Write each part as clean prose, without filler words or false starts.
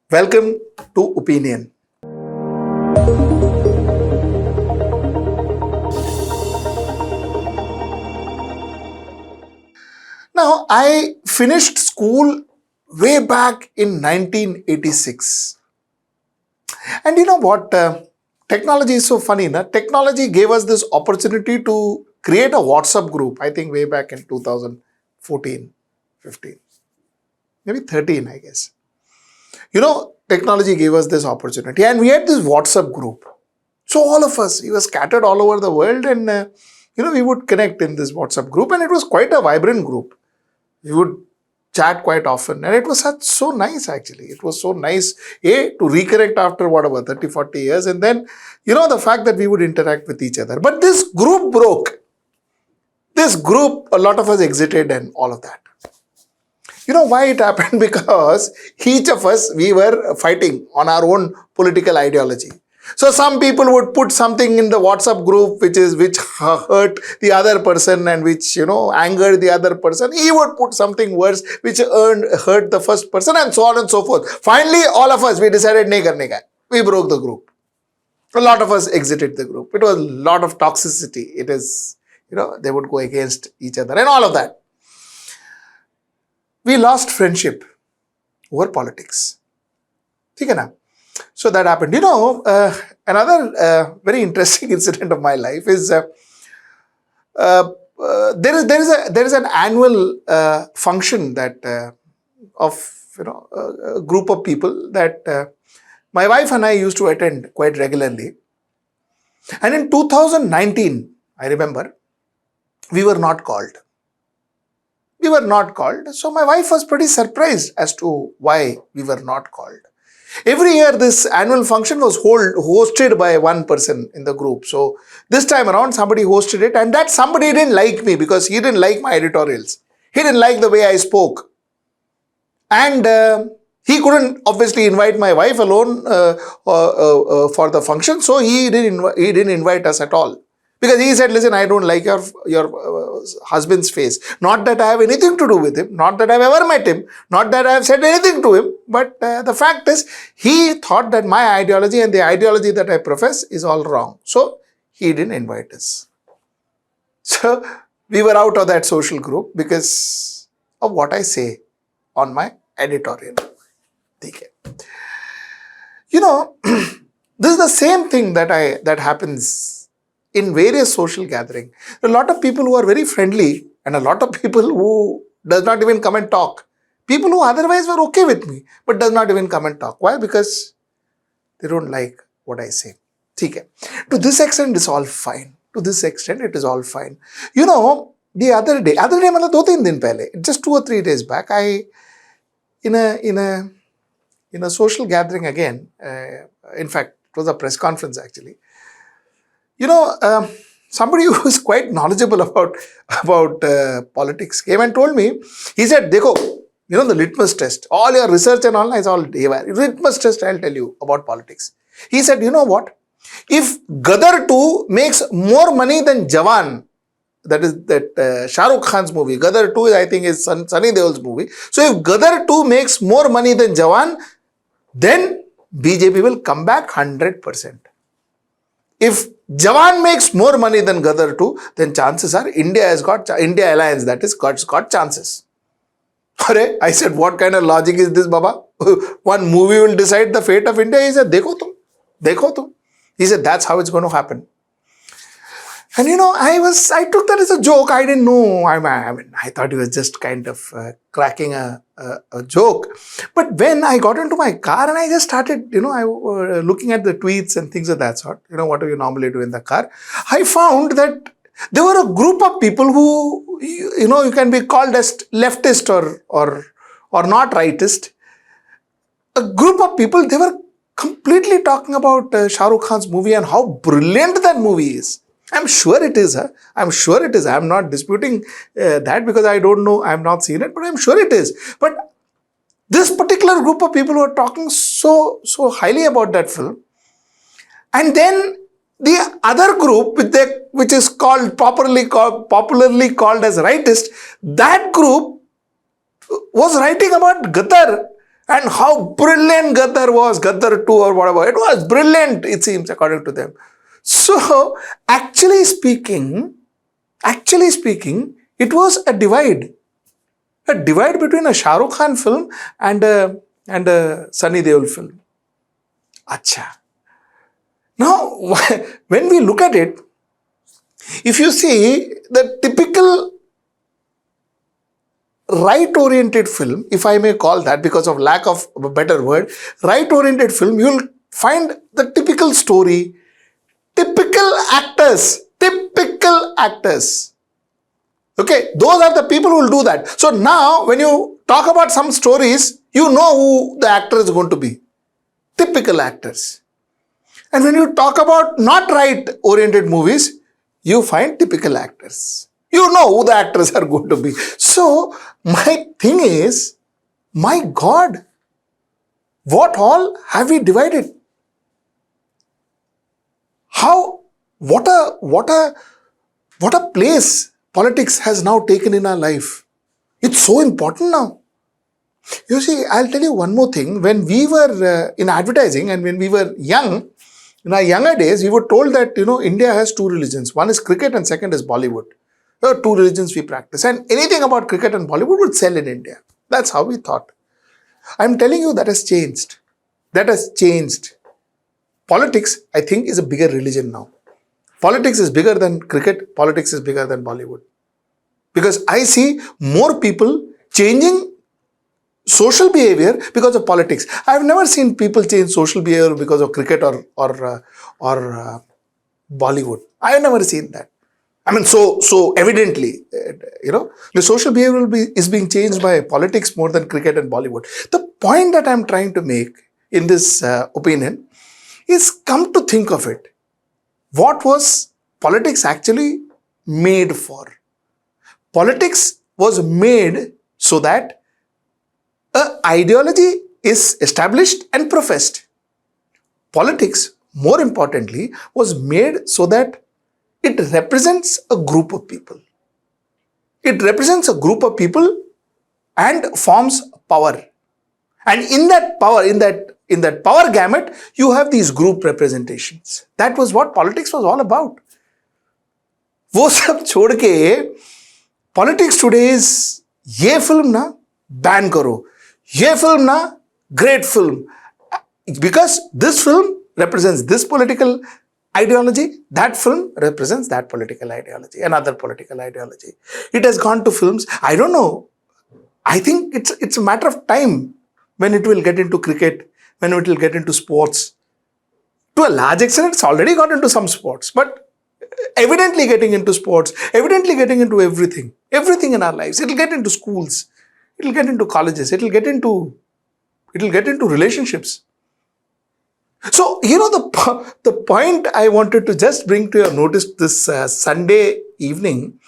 Welcome to Opinion. Now, I finished school way back in 1986. And you know what? Technology is so funny. Na? Technology gave us this opportunity to create a WhatsApp group, I think way back in 2014, 15, maybe 13, I guess. Technology gave us this opportunity and we had this WhatsApp group. So all of us, we were scattered all over the world and, we would connect in this WhatsApp group and it was quite a vibrant group. We would chat quite often and it was so nice actually. It was so nice, to reconnect after whatever, 30, 40 years and then, the fact that we would interact with each other. But this group broke. This group, a lot of us exited and all of that. You know why it happened? Because each of us, we were fighting on our own political ideology. So some people would put something in the WhatsApp group which hurt the other person and which, angered the other person. He would put something worse which hurt the first person and so on and so forth. Finally, all of us, we decided, nahi karne ka. We broke the group. A lot of us exited the group. It was a lot of toxicity. It is, they would go against each other and all of that. We lost friendship over politics. Okay, na? So that happened. Another very interesting incident of my life is there is an annual function that of a group of people that my wife and I used to attend quite regularly. And in 2019, I remember, we were not called. We were not called. So my wife was pretty surprised as to why we were not called. Every year, this annual function was hosted by one person in the group. So this time around, somebody hosted it and that somebody didn't like me because he didn't like my editorials. He didn't like the way I spoke. And he couldn't obviously invite my wife alone for the function. So he didn't invite us at all. Because he said, listen, I don't like your husband's face. Not that I have anything to do with him. Not that I've ever met him. Not that I have said anything to him. But the fact is, he thought that my ideology and the ideology that I profess is all wrong. So he didn't invite us. So we were out of that social group because of what I say on my editorial. Okay. This is the same thing that happens in various social gatherings. A lot of people who are very friendly and a lot of people who does not even come and talk. People who otherwise were okay with me but does not even come and talk. Why? Because they don't like what I say. Okay. To this extent, it's all fine. To this extent, it is all fine. The other day, matlab 2-3 din pehle, just 2 or 3 days back, I in a social gathering again, in fact, it was a press conference actually. Somebody who is quite knowledgeable about politics came and told me, he said, Dekho, the litmus test, all your research and all is all litmus test, I'll tell you about politics. He said, you know what? If Gadar 2 makes more money than Jawan, that is that Shah Rukh Khan's movie, Gadar 2 I think is Sunny Deol's movie. So if Gadar 2 makes more money than Jawan, then BJP will come back 100%. If Jawan makes more money than Gadar 2, then chances are India Alliance, that is, got chances. I said, what kind of logic is this, Baba? One movie will decide the fate of India. He said, dekho tum. He said, that's how it's going to happen. And I took that as a joke. I didn't know. I thought he was just kind of cracking a joke. But when I got into my car and I just started, looking at the tweets and things of that sort, what do you normally do in the car? I found that there were a group of people who, you can be called as leftist or not rightist. A group of people, they were completely talking about Shah Rukh Khan's movie and how brilliant that movie is. I'm sure it is. I'm sure it is. I'm not disputing that because I don't know. I've not seen it, but I'm sure it is. But this particular group of people were talking so highly about that film. And then the other group, which is popularly called as rightist, that group was writing about Gadar And how brilliant Gaddar was, Gaddar 2 or whatever. It was brilliant, it seems, according to them. So, actually speaking, it was a divide. A divide between a Shah Rukh Khan film and a Sunny Deol film. Acha. Now, when we look at it, if you see the typical right-oriented film, if I may call that because of lack of a better word, right-oriented film, you will find the typical story, typical actors. Okay, those are the people who will do that. So now, when you talk about some stories, you know who the actor is going to be. Typical actors. And when you talk about not right-oriented movies, you find typical actors. You know who the actors are going to be. So, my thing is, my God, what all have we divided? What a place politics has now taken in our life. It's so important now. You see, I'll tell you one more thing. When we were in advertising and when we were young, in our younger days, we were told that, India has two religions. One is cricket and second is Bollywood. There are two religions we practice. And anything about cricket and Bollywood would sell in India. That's how we thought. I'm telling you, that has changed. That has changed. Politics, I think, is a bigger religion now. Politics is bigger than cricket. Politics is bigger than Bollywood. Because I see more people changing social behavior because of politics. I have never seen people change social behavior because of cricket or Bollywood. I have never seen that. I mean, so evidently, the social behavior is being changed by politics more than cricket and Bollywood. The point that I'm trying to make in this opinion is, come to think of it, what was politics actually made for? Politics was made so that an ideology is established and professed. Politics, more importantly, was made so that it represents a group of people. It represents a group of people and forms power. And in that power gamut, you have these group representations. That was what politics was all about. वो सब छोड़ के politics today is, ये film ना ban करो, ये film ना great film, because this film represents this political ideology, that film represents that political ideology, another political ideology. It has gone to films. I don't know. I think it's a matter of time when it will get into cricket, when it will get into sports. To a large extent, it's already got into some sports, but evidently getting into sports, evidently getting into everything in our lives. It'll get into schools, it'll get into colleges, it'll get into relationships. So, the point I wanted to just bring to your notice this Sunday evening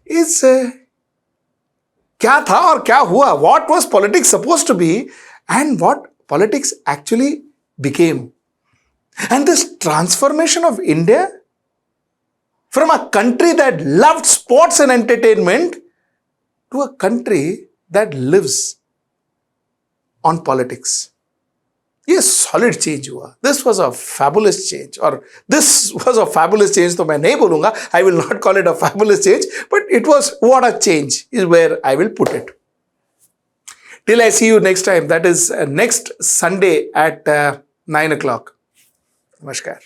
is, क्या था और क्या हुआ? What was politics supposed to be and what politics actually became? And this transformation of India from a country that loved sports and entertainment to a country that lives on politics. Yes, solid change हुआ. This was a fabulous change, or this was a fabulous change. तो मैं नहीं बोलूँगा. I will not call it a fabulous change, but it was what a change is where I will put it. Till I see you next time. That is next Sunday at 9 o'clock. Namaskar.